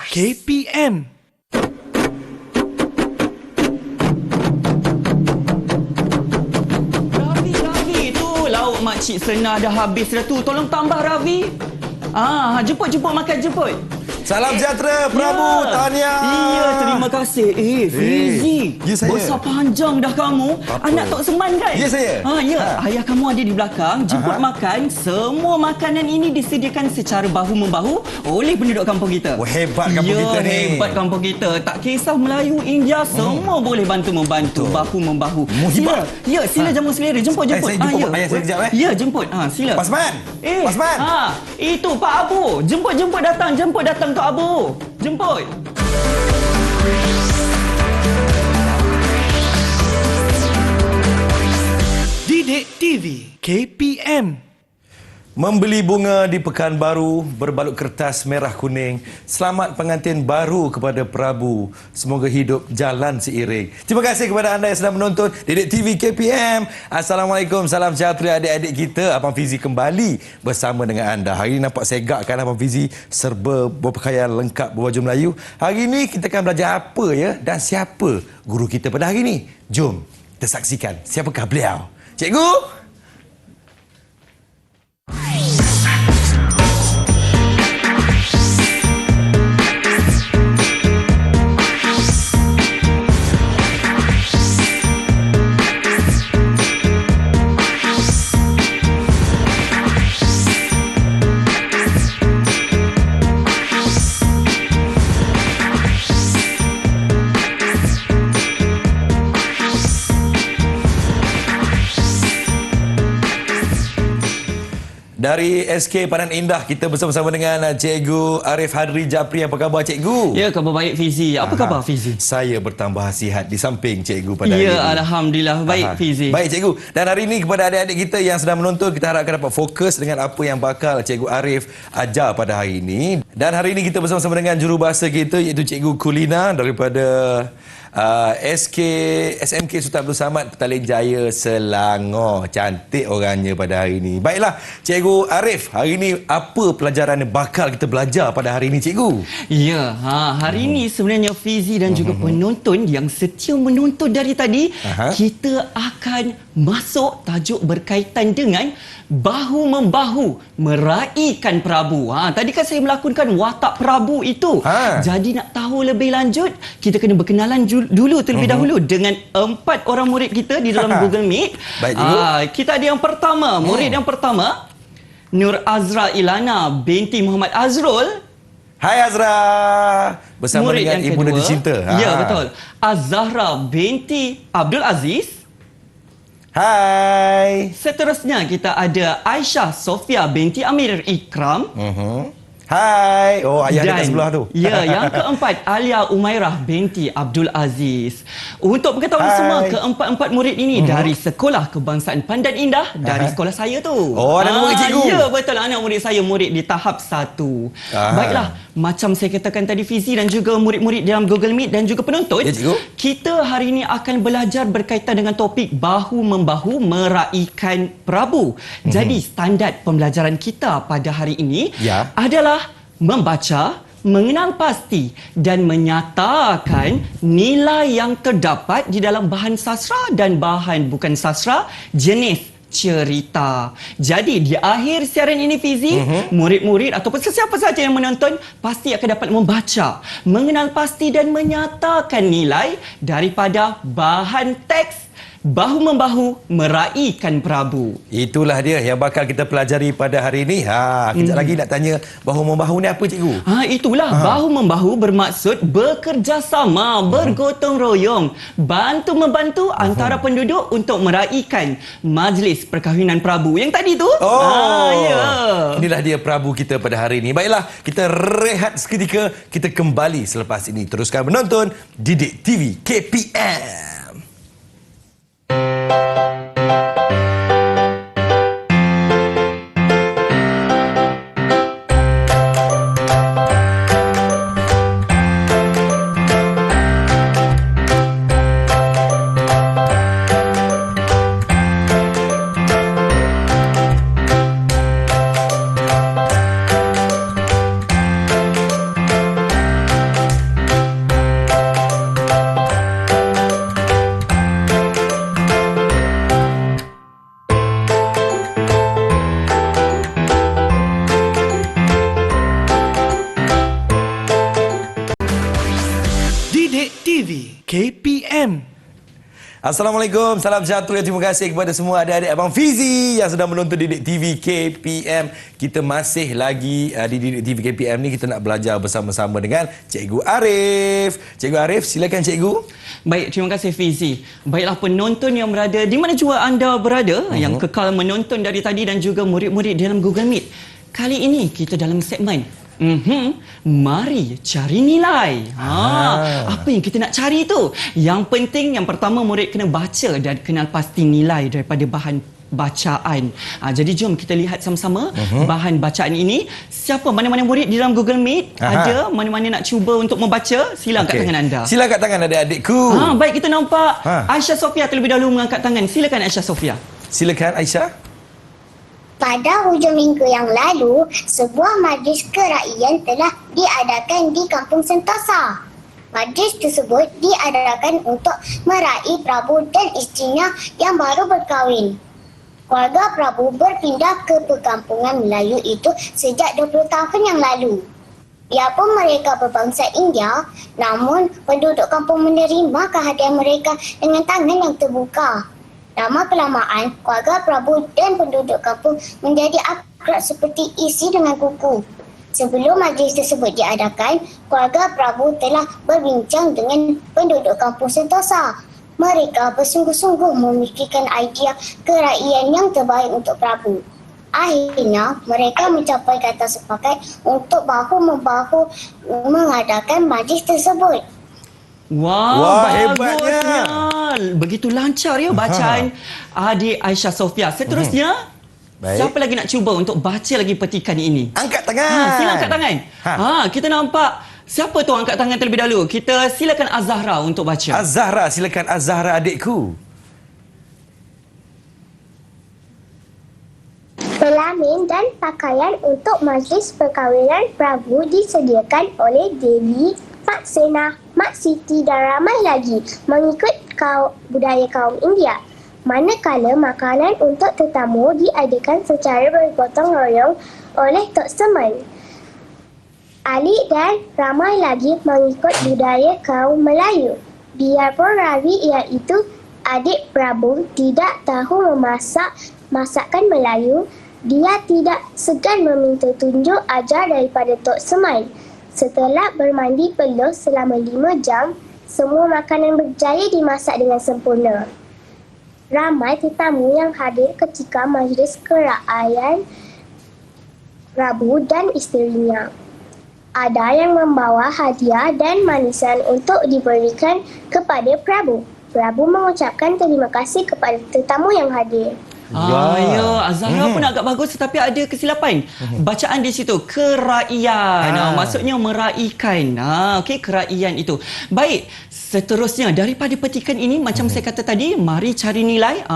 KPM. Ravi, tu lauk makcik Sena dah habis dah tu. Tolong tambah Ravi. Jemput makan jemput. Salam sejahtera, Prabu, tahniah. Ya, terima kasih. Fizi. Ya, saya. Besar panjang dah kamu. Apa? Anak Tok Seman kan? Ya, saya. Ya. Ayah kamu ada di belakang. Jemput makan. Semua makanan ini disediakan secara bahu-membahu oleh penduduk kampung kita. Oh, hebat kampung kita ni. Hebat kampung kita. Tak kisah Melayu, India, semua boleh bantu-membantu. Bahu-membahu. Hebat. Sila jamu selera. Jemput. Saya jemput ayah saya kejap. Ya, jemput. Sila. Pasman. Pasman. Itu Pak Abu. Jemput datang. Jemput datang Tok Abu. Jemput. Didik TV KPM. Membeli bunga di Pekanbaru berbalut kertas merah kuning. Selamat pengantin baru kepada Prabu. Semoga hidup jalan seiring. Terima kasih kepada anda yang sedang menonton Didik TV KPM. Assalamualaikum, salam sejahtera adik-adik kita. Abang Fizi kembali bersama dengan anda. Hari ini nampak segak kan Abang Fizi, serba berpakaian lengkap berbaju Melayu. Hari ini kita akan belajar apa ya dan siapa guru kita pada hari ini. Jom kita saksikan siapakah beliau. Cikgu. Dari SK Padang Indah, kita bersama-sama dengan Cikgu Arif Hadri Japri. Apa khabar Cikgu? Ya, khabar baik Fizi. Apa khabar Fizi? Saya bertambah sihat di samping Cikgu pada hari ini. Ya, Alhamdulillah. Baik Fizi. Baik Cikgu. Dan hari ini kepada adik-adik kita yang sedang menonton, kita harapkan dapat fokus dengan apa yang bakal Cikgu Arif ajar pada hari ini. Dan hari ini kita bersama-sama dengan jurubahasa kita iaitu Cikgu Kulina daripada SMK Sultan Abdul Samad Petaling Jaya Selangor. Cantik orangnya pada hari ini. Baiklah Cikgu Arif, hari ini apa pelajaran yang bakal kita belajar pada hari ini Cikgu? Ya, hari ini sebenarnya Fizi dan juga penonton yang setia menonton dari tadi, kita akan masuk tajuk berkaitan dengan bahu-membahu meraihkan Prabu. Tadi kan saya melakonkan watak Prabu itu. Jadi nak tahu lebih lanjut, kita kena berkenalan dulu terlebih dahulu dengan 4 orang murid kita di dalam Google Meet. Baik, Cikgu. Kita ada yang pertama, murid yang pertama, Nur Azra Ilana binti Muhammad Azrul. Hai Azra. Bersama Murid dengan yang ibunda kedua, dicinta. Ya, betul. Az-Zahra binti Abdul Aziz. Hai. Seterusnya kita ada Aisyah Sofia binti Amir Ikram. Hai. Oh, ayah dekat sebelah tu. Ya, yang keempat Alia Umairah binti Abdul Aziz. Untuk pengetahuan semua, keempat-empat murid ini dari Sekolah Kebangsaan Pandan Indah, dari sekolah saya tu. Oh, anak murid cikgu. Ya, betul. Anak murid saya murid di tahap 1. Baiklah, macam saya katakan tadi Fizi dan juga murid-murid dalam Google Meet dan juga penonton, Ya, cikgu. kita hari ini akan belajar berkaitan dengan topik bahu-membahu meraihkan Prabu. Jadi standard pembelajaran kita pada hari ini adalah membaca, mengenal pasti dan menyatakan nilai yang terdapat di dalam bahan sastra dan bahan bukan sastra jenis cerita. Jadi di akhir siaran ini Fizi, murid-murid ataupun sesiapa saja yang menonton pasti akan dapat membaca, mengenal pasti dan menyatakan nilai daripada bahan teks bahu-membahu meraihkan Prabu. Itulah dia yang bakal kita pelajari pada hari ini. Kejap lagi nak tanya bahu-membahu ni apa cikgu? Itulah bahu-membahu bermaksud bekerjasama, bergotong royong, bantu-membantu antara penduduk untuk meraihkan majlis perkahwinan Prabu. Yang tadi tu? Inilah dia Prabu kita pada hari ini. Baiklah, kita rehat seketika. Kita kembali selepas ini. Teruskan menonton Didik TV KPM. Assalamualaikum, salam sejahtera. Terima kasih kepada semua adik-adik Abang Fizi yang sedang menonton Didik TV KPM. Kita masih lagi di Didik TV KPM ni, kita nak belajar bersama-sama dengan Cikgu Arif. Cikgu Arif, silakan Cikgu. Baik, terima kasih Fizi. Baiklah penonton yang berada di mana jua anda berada, yang kekal menonton dari tadi dan juga murid-murid dalam Google Meet. Kali ini kita dalam segmen mari cari nilai. Apa yang kita nak cari tu? Yang penting yang pertama murid kena baca dan kenal pasti nilai daripada bahan bacaan. Jadi jom kita lihat sama-sama bahan bacaan ini. Siapa mana-mana murid di dalam Google Meet ada mana-mana nak cuba untuk membaca? Sila angkat tangan anda. Sila angkat tangan adik-adikku. Baik, kita nampak Aisyah Sofia terlebih dahulu mengangkat tangan. Silakan Aisyah Sofia. Silakan Aisyah. Pada hujung minggu yang lalu, sebuah majlis keraian telah diadakan di Kampung Sentosa. Majlis tersebut diadakan untuk meraih Prabu dan isterinya yang baru berkahwin. Keluarga Prabu berpindah ke perkampungan Melayu itu sejak 20 tahun yang lalu. Biarpun mereka berbangsa India, namun penduduk kampung menerima kehadiran mereka dengan tangan yang terbuka. Lama-kelamaan, keluarga Prabu dan penduduk kampung menjadi akrab seperti isi dengan kuku. Sebelum majlis tersebut diadakan, keluarga Prabu telah berbincang dengan penduduk kampung Sentosa. Mereka bersungguh-sungguh memikirkan idea keraian yang terbaik untuk Prabu. Akhirnya, mereka mencapai kata sepakat untuk bahu-membahu mengadakan majlis tersebut. Wah, hebatnya. Begitu lancar ya bacaan adik Aisyah Sofia. Seterusnya, siapa lagi nak cuba untuk baca lagi petikan ini? Angkat tangan. Sila angkat tangan. Kita nampak siapa tu angkat tangan terlebih dahulu. Kita silakan Az-Zahra untuk baca. Az-Zahra, silakan Az-Zahra adikku. Pelamin dan pakaian untuk majlis perkahwinan Prabu disediakan oleh Dewi, Mak Senah, Mak Siti dan ramai lagi mengikut budaya kaum India. Manakala makanan untuk tetamu diadakan secara bergotong royong oleh Tok Semen. Ali dan ramai lagi mengikut budaya kaum Melayu. Biarpun Ravi iaitu adik Prabu tidak tahu memasak masakan Melayu, dia tidak segan meminta tunjuk ajar daripada Tok Semen. Setelah bermandi peluh selama 5 jam, semua makanan berjaya dimasak dengan sempurna. Ramai tetamu yang hadir ketika majlis keraian Prabu dan isterinya. Ada yang membawa hadiah dan manisan untuk diberikan kepada Prabu. Prabu mengucapkan terima kasih kepada tetamu yang hadir. Ya, Az-Zahra pun agak bagus tetapi ada kesilapan. Bacaan di situ keraian. Maksudnya meraihkan. Okey, keraian itu. Baik, seterusnya daripada petikan ini macam saya kata tadi, mari cari nilai.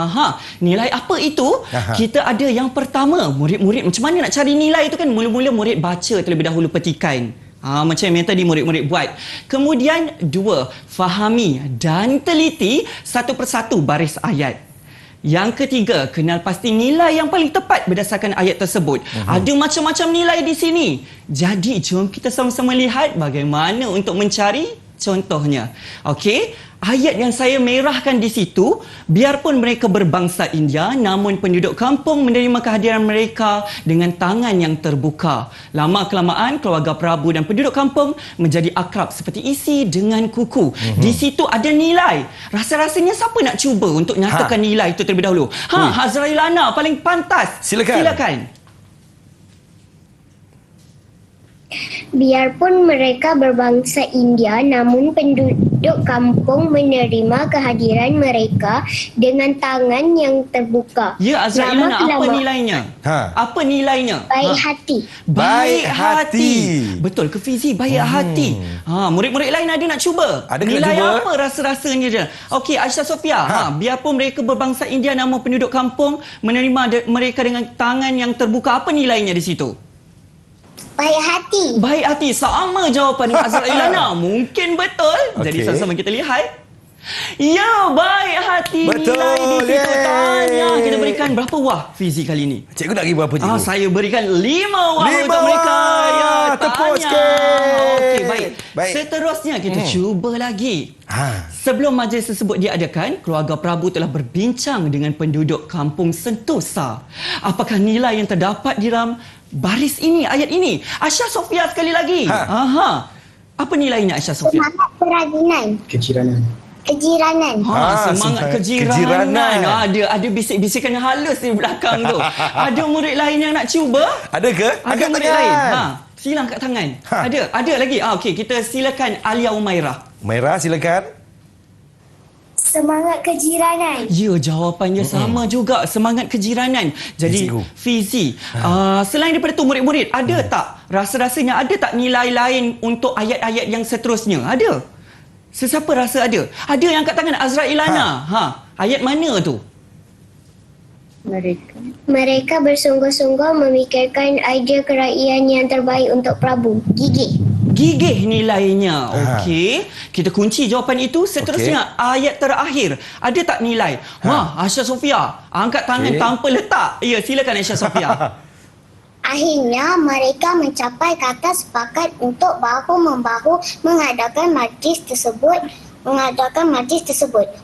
Nilai apa itu? Kita ada yang pertama, murid-murid macam mana nak cari nilai itu kan? Mula-mula murid baca terlebih dahulu petikan. Macam yang tadi murid-murid buat. Kemudian 2, fahami dan teliti satu persatu baris ayat. Yang ketiga, kenal pasti nilai yang paling tepat berdasarkan ayat tersebut. Ada macam-macam nilai di sini. Jadi, jom kita sama-sama lihat bagaimana untuk mencari contohnya. Okey, ayat yang saya merahkan di situ, biarpun mereka berbangsa India, namun penduduk kampung menerima kehadiran mereka dengan tangan yang terbuka. Lama-kelamaan, keluarga Prabu dan penduduk kampung menjadi akrab seperti isi dengan kuku. Di situ ada nilai. Rasa-rasanya siapa nak cuba untuk nyatakan nilai itu terlebih dahulu? Hazrailana paling pantas. Silakan. Biarpun mereka berbangsa India, namun penduduk kampung menerima kehadiran mereka dengan tangan yang terbuka. Ya, Azrailana, apa nilainya? Apa nilainya? Baik hati. Baik hati. Betul ke Fizi? Baik hati. Murid-murid lain ada nak cuba? Ada nilai cuba? apa rasa-rasanya dia? Okey, Aisyah Sofia. Biarpun mereka berbangsa India, namun penduduk kampung menerima mereka dengan tangan yang terbuka. Apa nilainya di situ? Baik hati. Baik hati. Sama jawapan dengan Azrailana. Mungkin betul. Jadi sama-sama kita lihat. Ya, baik hati. Betul. Nilai di situ. Tanya. Kita beri berikan berapa wah Fizi kali ini? Cikgu nak bagi berapa cikgu? Saya berikan 5 wah 5 untuk mereka. Ya, tepuk tanya. sikit. Okey, baik. Baik. Seterusnya kita cuba lagi. Sebelum majlis tersebut diadakan, keluarga Prabu telah berbincang dengan penduduk kampung Sentosa. Apakah nilai yang terdapat di dalam baris ini, ayat ini? Aisyah Sofia sekali lagi. Apa nilainya Aisyah Sofia? Semangat kerajinan. Kejiranan. Semangat kejiranan. Ada bisik-bisikan yang halus di belakang tu. Ada murid lain yang nak cuba? Ada ke? Ada Angkat murid tangan. lain. Sila angkat tangan. Ada lagi. Okey, kita silakan Alia Umairah. Umairah, silakan. Semangat kejiranan. Ya, jawapannya sama juga. Semangat kejiranan. Jadi, Cikgu. Fizi, selain daripada tu murid-murid, ada tak? Rasa-rasanya ada tak nilai lain untuk ayat-ayat yang seterusnya? Ada? Sesiapa rasa ada? Ada yang angkat tangan Azra Ilana. Ayat mana tu? Mereka bersungguh-sungguh memikirkan idea kerajaan yang terbaik untuk Prabu. Gigih. Gigih nilainya. Okey. Kita kunci jawapan itu. Seterusnya, ayat terakhir. Ada tak nilai? Aisyah Sofia. Angkat tangan tanpa letak. Ya, silakan Aisyah Sofia. Akhirnya mereka mencapai kata sepakat untuk bahu-membahu mengadakan majlis tersebut.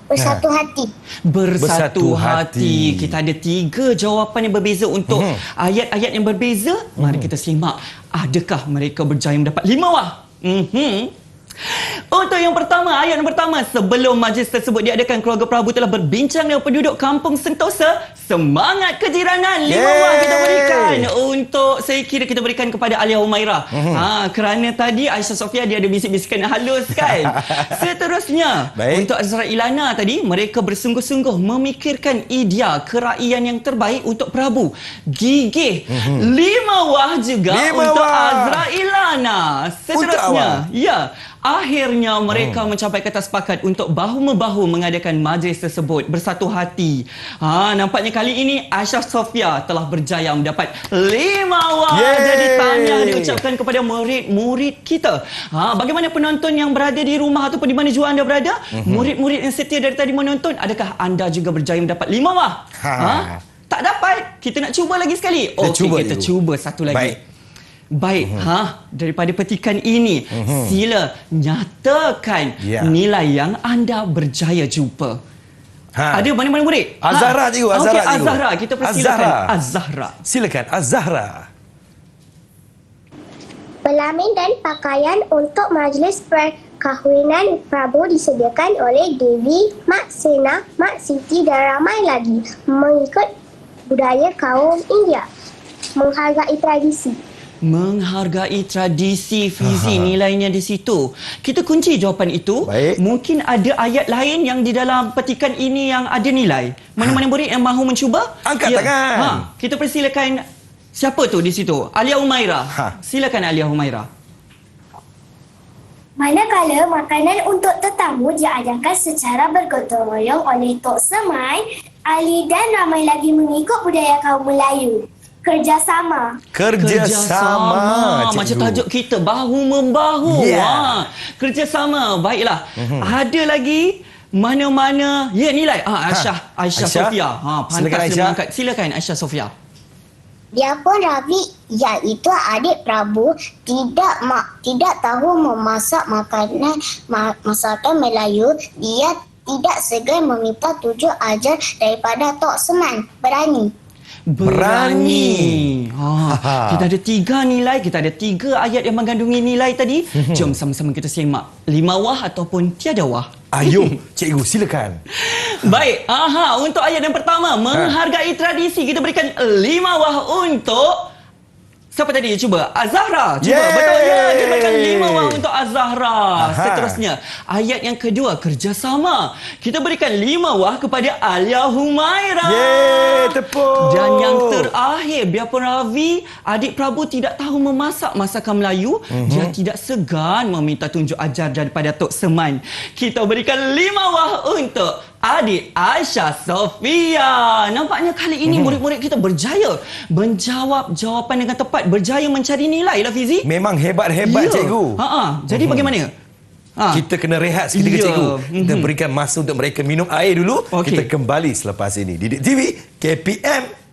Bersatu hati. Bersatu hati. Kita ada 3 jawapan yang berbeza untuk ayat-ayat yang berbeza. Mari kita simak. Adakah mereka berjaya mendapat 5 wah? Untuk yang pertama, ayat yang pertama. Sebelum majlis tersebut diadakan, keluarga Prabu telah berbincang dengan penduduk kampung Sentosa. Semangat kejiranan. 5 wah kita berikan untuk, saya kira kita berikan kepada Alia Umairah. Kerana tadi Aisyah Sofia dia ada bisik-bisikan yang halus kan. Seterusnya, untuk Azra Ilana tadi, mereka bersungguh-sungguh memikirkan idea kerajaan yang terbaik untuk Prabu. Gigih. 5 wah juga untuk Azra Ilana. Seterusnya, akhirnya mereka mencapai kata sepakat untuk bahu-membahu mengadakan majlis tersebut bersatu hati. Nampaknya kali ini Aisyah Sofia telah berjaya mendapat 5 wah. Jadi tahniah diucapkan kepada murid-murid kita. Bagaimana penonton yang berada di rumah ataupun di mana jua anda berada? Murid-murid yang setia dari tadi menonton, adakah anda juga berjaya mendapat 5 wah? Tak dapat? Kita nak cuba lagi sekali. Okey, kita cuba satu lagi. Baik, daripada petikan ini, sila nyatakan nilai yang anda berjaya jumpa. Ada mana-mana murid? Az-Zahra cikgu, Okey, cikgu. Az-Zahra. Kita persilakan Az-Zahra. Silakan Az-Zahra. Pelamin dan pakaian untuk majlis perkahwinan Prabu disediakan oleh Devi, Mak Sena, Mak Siti dan ramai lagi mengikut budaya kaum India. Menghargai tradisi, Fizi, nilainya di situ. Kita kunci jawapan itu. Mungkin ada ayat lain yang di dalam petikan ini yang ada nilai. Mana-mana murid yang mahu mencuba? Angkat tangan. Kita persilakan. Siapa tu di situ? Alia Umairah. Silakan Alia Umairah. Manakala makanan untuk tetamu diadakan secara bergotong royong oleh Tok Semai, Ali dan ramai lagi mengikut budaya kaum Melayu. Kerjasama. Macam tajuk kita, bahu-membahu. Kerjasama. Baiklah. Ada lagi mana-mana nilai? Aisyah Sofia. Pantas mengangkat. Silakan Aisyah Sofia. Biarpun Rabi, iaitu adik Prabu, tidak tahu memasak masakan Melayu, dia tidak segan meminta tujuh ajar daripada Tok Seman. Berani. Kita ada 3 nilai, kita ada 3 ayat yang mengandungi nilai tadi. Jom sama-sama kita semak 5 wah ataupun tiada wah. Ayo, cikgu silakan. Baik, untuk ayat yang pertama, menghargai tradisi, kita berikan 5 wah untuk siapa tadi? Cuba Az-Zahra. Betul ya. Dia berikan 5 wah untuk Az-Zahra. Seterusnya, ayat yang kedua, kerjasama. Kita berikan 5 wah kepada Alia Humairah. Tepuk. Dan yang terakhir, biarpun Ravi, adik Prabu tidak tahu memasak masakan Melayu, dia tidak segan meminta tunjuk ajar daripada Tok Seman. Kita berikan 5 wah untuk adik Aisyah Sofia. Nampaknya kali ini murid-murid kita berjaya menjawab jawapan dengan tepat, berjaya mencari nilai lah Fizi. Memang hebat-hebat cikgu. Jadi bagaimana? Kita kena rehat seketika, cikgu. Kita berikan masa untuk mereka minum air dulu. Okey. Kita kembali selepas ini. Didik TV, KPM.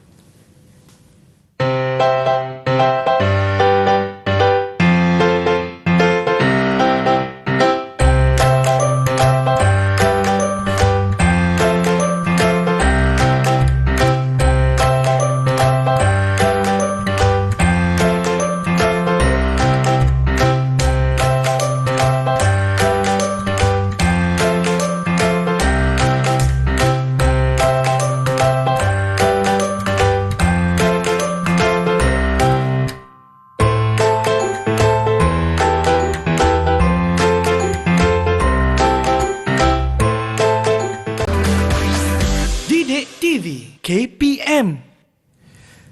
Didik TV KPM.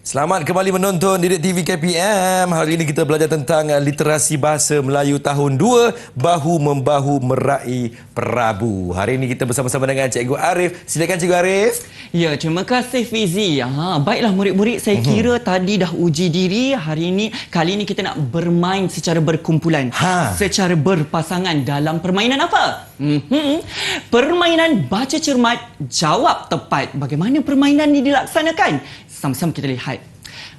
Selamat kembali menonton Didik TV KPM. Hari ini kita belajar tentang literasi bahasa Melayu tahun 2, Bahu-Membahu Meraih Prabu. Hari ini kita bersama-sama dengan Cikgu Arif. Silakan Cikgu Arif. Ya, terima kasih Fizi. Baiklah murid-murid, saya kira tadi dah uji diri. Kali ini kita nak bermain secara berkumpulan. Secara berpasangan dalam permainan apa? Permainan baca cermat, jawab tepat. Bagaimana permainan ini dilaksanakan? Sama-sama kita lihat.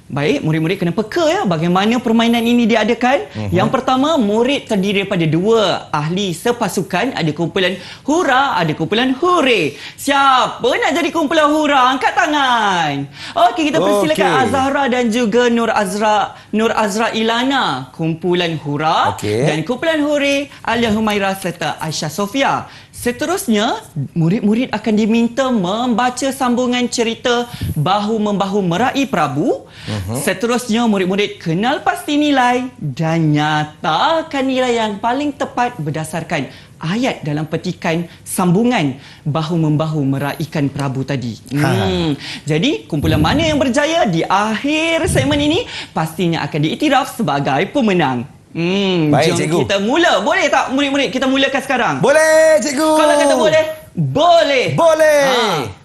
Baik, murid-murid kena peka ya bagaimana permainan ini diadakan. Yang pertama, murid terdiri daripada 2 ahli sepasukan. Ada kumpulan hura, ada kumpulan hure. Siapa nak jadi kumpulan hura? Angkat tangan. Okey, kita persilakan Azahra dan juga Nur Azra Ilana, kumpulan hura. Dan kumpulan hure, Alia Humaira serta Aisyah Sofia. Seterusnya, murid-murid akan diminta membaca sambungan cerita Bahu-Membahu Meraih Prabu. Seterusnya, murid-murid kenal pasti nilai dan nyatakan nilai yang paling tepat berdasarkan ayat dalam petikan sambungan Bahu-Membahu Meraihkan Prabu tadi. Jadi, kumpulan mana yang berjaya di akhir segmen ini pastinya akan diiktiraf sebagai pemenang. Baik, jom cikgu. kita mula. Boleh tak murid-murid kita mulakan sekarang? Boleh, cikgu. Kalau kata boleh, boleh. Boleh.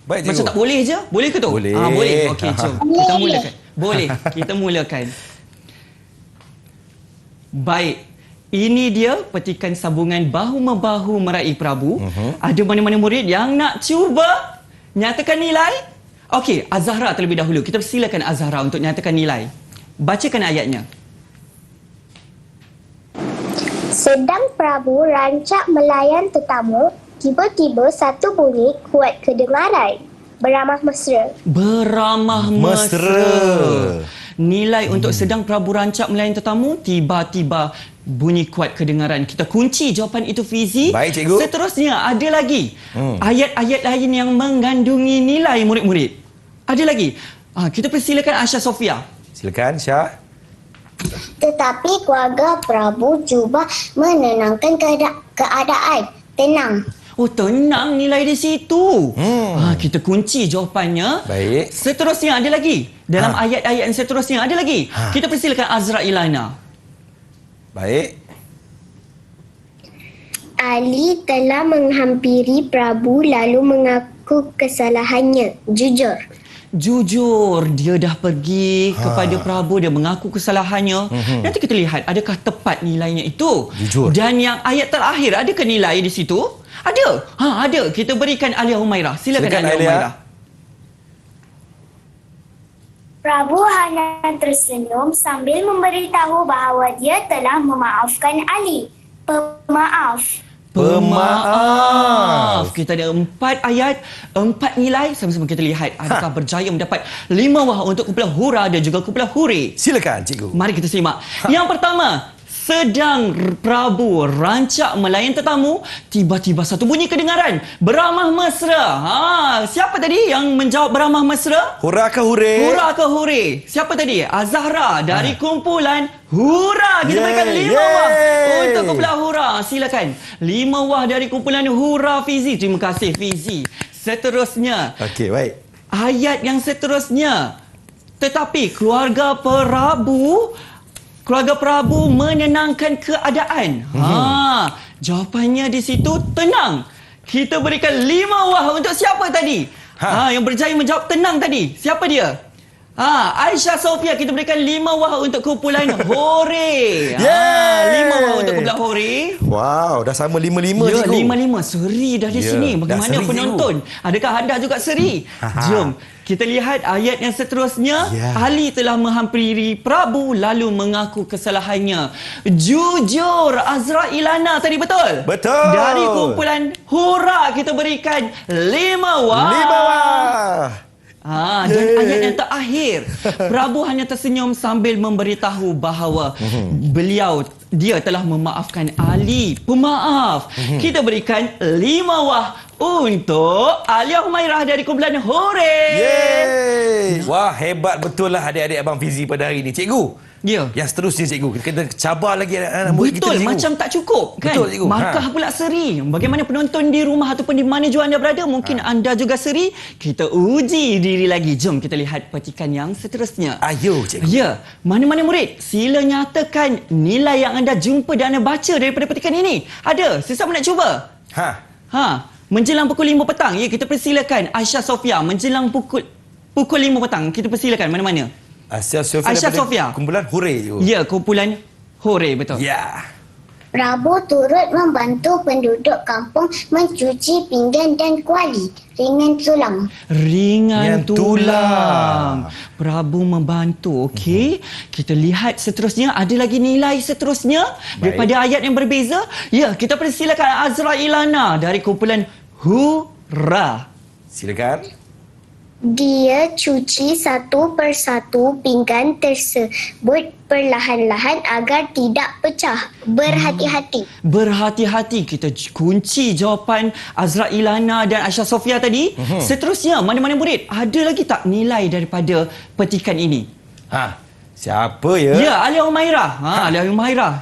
Baik, cikgu. Macam tak boleh je? Boleh ke tu? Boleh. Boleh. Okey, jom. Kita mulakan. Boleh. Kita mulakan. Baik. Ini dia petikan sambungan Bahu-Membahu Meraih Prabu. Ada mana-mana murid yang nak cuba nyatakan nilai? Okey, Azahra terlebih dahulu. Kita persilakan Azahra untuk nyatakan nilai. Bacakan ayatnya. Sedang Prabu rancak melayan tetamu, tiba-tiba satu bunyi kuat kedengaran. Beramah mesra. Beramah mesra. Nilai untuk sedang Prabu rancak melayan tetamu, tiba-tiba bunyi kuat kedengaran. Kita kunci jawapan itu, Fizi. Baik, cikgu. Seterusnya, ada lagi ayat-ayat lain yang mengandungi nilai murid-murid. Ada lagi. Kita persilakan Aisyah Sofia. Silakan, Syah. Tetapi keluarga Prabu cuba menenangkan keadaan. Tenang. Oh, tenang nilai di situ. Kita kunci jawapannya. Baik. Seterusnya ada lagi. Dalam ayat-ayat yang seterusnya ada lagi. Kita persilakan Azra Ilana. Baik. Ali telah menghampiri Prabu lalu mengaku kesalahannya. Jujur. Dia dah pergi kepada Prabu, dia mengaku kesalahannya. Nanti kita lihat adakah tepat nilainya itu. Jujur. Dan yang ayat terakhir, adakah nilai di situ? Ada. Ada. Kita berikan Alia Humaira. Silakan Alia Humaira. Prabu hanya tersenyum sambil memberitahu bahawa dia telah memaafkan Ali. Pemaaf. Kita ada 4 ayat, 4 nilai. Sama-sama kita lihat adakah berjaya mendapat 5 wah untuk kumpulan hura dan juga kumpulan hure. Silakan, cikgu. Mari kita simak. Yang pertama, sedang Prabu rancak melayan tetamu, tiba-tiba satu bunyi kedengaran. Beramah mesra. Siapa tadi yang menjawab beramah mesra? Hura ke hure? Hura ke hure? Siapa tadi? Azahra dari kumpulan hura. Kita berikan 5 wah untuk kumpulan hura. Silakan. 5 wah dari kumpulan hura, Fizi. Terima kasih, Fizi. Seterusnya. Okey, baik. Ayat yang seterusnya. Tetapi keluarga Prabu menenangkan keadaan. Jawapannya di situ tenang. Kita berikan 5 wah untuk siapa tadi? Yang berjaya menjawab tenang tadi. Siapa dia? Aisyah Sofia, kita berikan 5 wah untuk kumpulan Hore. 5 wah untuk kumpulan Hore. Wow, dah sama 5-5 ya, cikgu. 5-5. Seri dah di sini. Bagaimana seri, penonton? Adakah anda juga seri? Jom kita lihat ayat yang seterusnya. Ali telah menghampiri Prabu lalu mengaku kesalahannya. Jujur, Azrailana tadi betul? Betul. Dari kumpulan Hura kita berikan 5 wah. 5 wah. Dan ayat yang terakhir, Prabu hanya tersenyum sambil memberitahu bahawa dia telah memaafkan Ali. Pemaaf. Kita berikan 5 wah untuk Alia Humairah dari kumpulan Hore. Yeay. Wah, hebat betul lah adik-adik Abang Fizi pada hari ini. Cikgu, Ya. yang seterusnya cikgu, kita kena cabar lagi anak murid kita. Betul, cikgu. macam tak cukup kan? Betul, cikgu. Markah pula seri. Bagaimana penonton di rumah ataupun di mana jua anda berada, mungkin anda juga seri. Kita uji diri lagi. Jom kita lihat petikan yang seterusnya. Ayo cikgu. Ya, mana-mana murid, sila nyatakan nilai yang anda jumpa dan anda baca daripada petikan ini. Ada? Sesiapa nak cuba? Menjelang pukul 5 petang. Ya, kita persilakan Aisyah Sofia. Menjelang pukul 5 petang. Kita persilakan mana-mana. Aisyah Sofia. Aisyah Sofia. Kumpulan Hore. Ya, kumpulan Hore, betul. Ya. Prabu turut membantu penduduk kampung mencuci pinggan dan kuali. Ringan tulang. Ringan tulang. tulang. Prabu membantu. Okey. Kita lihat seterusnya. Ada lagi nilai seterusnya daripada ayat yang berbeza. Ya, kita persilakan Azrailana dari kumpulan Hura. Silakan. Dia cuci satu persatu pinggan tersebut perlahan-lahan agar tidak pecah. Berhati-hati. Berhati-hati. Kita kunci jawapan Azrailana dan Aisyah Sofia tadi. Seterusnya, mana-mana murid? Ada lagi tak nilai daripada petikan ini? Siapa ya? Ya, Alia Humairah. Alia Humairah.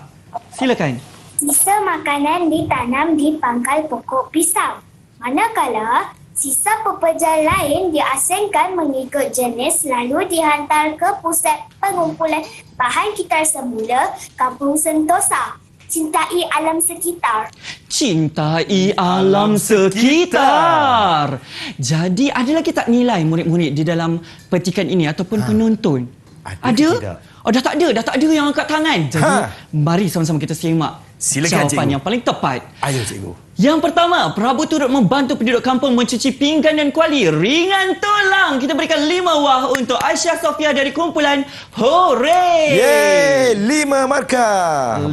Silakan. Sisa makanan ditanam di pangkal pokok pisang. Manakala sisa pekerja lain diasingkan mengikut jenis lalu dihantar ke pusat pengumpulan bahan kitar semula, Kampung Sentosa. Cintai alam sekitar. Cintai alam sekitar. Jadi ada lagi tak nilai murid-murid di dalam petikan ini ataupun penonton? Ada? Tidak? Dah tak ada yang angkat tangan. Jadi mari sama-sama kita simak Silakan, jawapan cikgu. yang paling tepat. Ayo cikgu. Yang pertama, Prabu turut membantu penduduk kampung mencuci pinggan dan kuali. Ringan tulang. Kita berikan 5 wah untuk Aisyah Sofia dari kumpulan Hore. Yeay, 5 markah. 5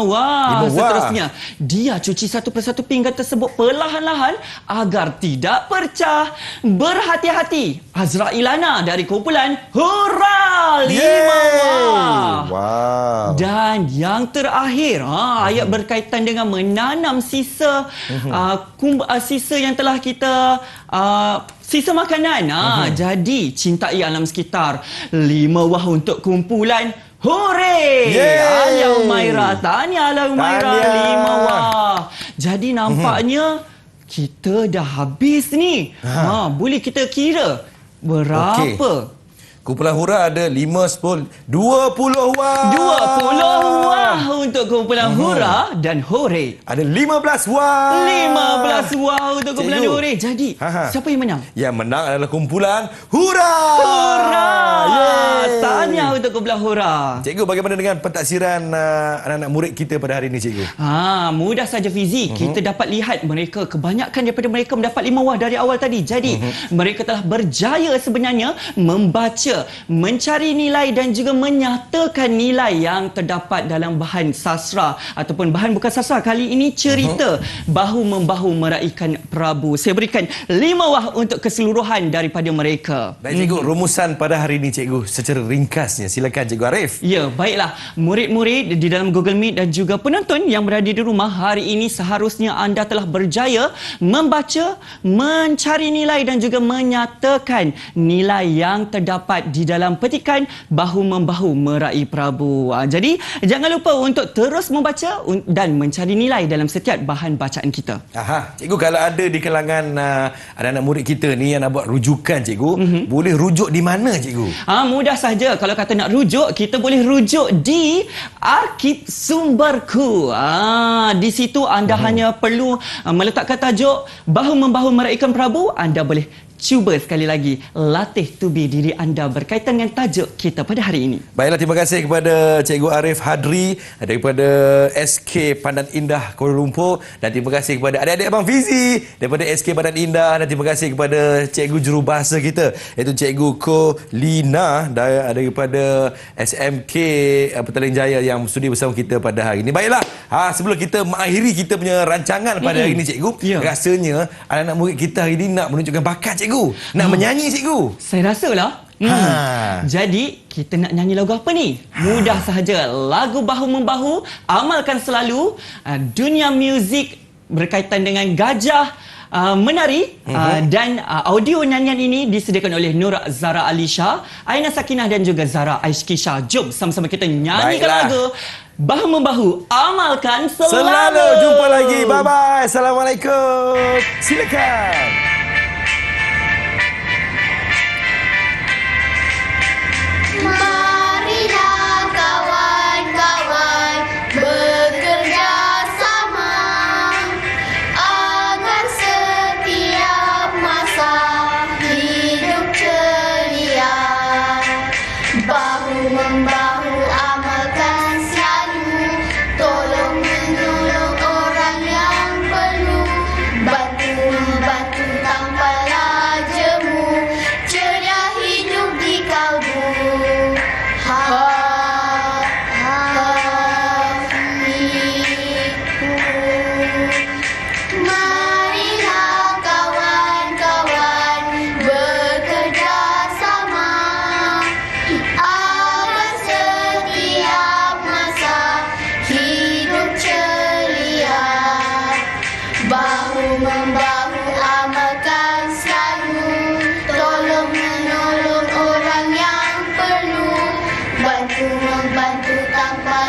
wah. 5 wah. Seterusnya, dia cuci satu persatu pinggan tersebut perlahan-lahan agar tidak pecah. Berhati-hati. Azrailana dari kumpulan Hura. 5 wah. Wow. Dan yang terakhir, ayat berkaitan dengan menanam sisa sisa yang telah kita sisa makanan. Jadi cintai alam sekitar. 5 wah untuk kumpulan Hore. Alia Humairah. Tahniah Alia Humairah. 5 wah. Jadi nampaknya kita dah habis ni. Boleh kita kira berapa? Kumpulan Hura ada 5, 10, 20 wah. 20 wah untuk kumpulan Hura dan Hore. Ada 15 wah. 15 wah untuk kumpulan Cikgu. Hore. Jadi, siapa yang menang? Yang menang adalah kumpulan Hura. Hura! Yeay. Tahniah untuk kumpulan Hura. Cikgu, bagaimana dengan pentadsiran anak-anak murid kita pada hari ini, cikgu? Mudah saja Fizi. Kita dapat lihat mereka, kebanyakan daripada mereka mendapat 5 wah dari awal tadi. Jadi, mereka telah berjaya sebenarnya membaca, mencari nilai dan juga menyatakan nilai yang terdapat dalam bahan sastra ataupun bahan bukan sastra. Kali ini cerita bahu-membahu meraihkan Prabu. Saya berikan 5 wah untuk keseluruhan daripada mereka. Baik, cikgu. Rumusan pada hari ini, cikgu, secara ringkasnya. Silakan, cikgu Arif. Ya, baiklah. Murid-murid di dalam Google Meet dan juga penonton yang berada di rumah, hari ini seharusnya anda telah berjaya membaca, mencari nilai dan juga menyatakan nilai yang terdapat di dalam petikan bahu-membahu meraih Prabu. Jadi, jangan lupa untuk terus membaca dan mencari nilai dalam setiap bahan bacaan kita. Cikgu, kalau ada di kalangan anak-anak murid kita ni yang nak buat rujukan, cikgu, boleh rujuk di mana, cikgu? Mudah saja. Kalau kata nak rujuk, kita boleh rujuk di Arkib Sumberku. Di situ anda hanya perlu meletakkan tajuk bahu-membahu meraihkan Prabu. Anda boleh cuba sekali lagi latih tubi diri anda berkaitan dengan tajuk kita pada hari ini. Baiklah, terima kasih kepada Cikgu Arif Hadri daripada SK Pandan Indah Kuala Lumpur, dan terima kasih kepada adik-adik Abang Fizi daripada SK Pandan Indah, dan terima kasih kepada Cikgu Jurubahasa kita iaitu Cikgu Ko Lina daripada SMK Petaling Jaya yang sudi bersama kita pada hari ini. Baiklah, sebelum kita mengakhiri kita punya rancangan pada hari ini, Cikgu, rasanya anak-anak murid kita hari ini nak menunjukkan bakat, Cikgu. Nak menyanyi, Cikgu. Saya rasalah. Jadi, kita nak nyanyi lagu apa ni? Mudah sahaja. Lagu Bahu Membahu, amalkan selalu. Dunia muzik berkaitan dengan gajah menari, dan audio nyanyian ini disediakan oleh Nur Zara Alisha, Aina Sakinah dan juga Zara Aishkisha. Jom sama-sama kita nyanyikan lagu Bahu Membahu, amalkan selalu. Jumpa lagi. Bye-bye. Assalamualaikum. Silakan. Marilah kawan-kawan bekerja sama agar setiap masa hidup ceria. Bahu-membahu amalkan selalu, tolong menolong orang yang perlu, bantu-membantu tanpalah jemu, ceria hidup di kalbu. Marilah kawan-kawan bekerja sama agar setiap masa hidup ceria. Bahu-membahu amalkan selalu, tolong menolong orang yang perlu, bantu-membantu tanpa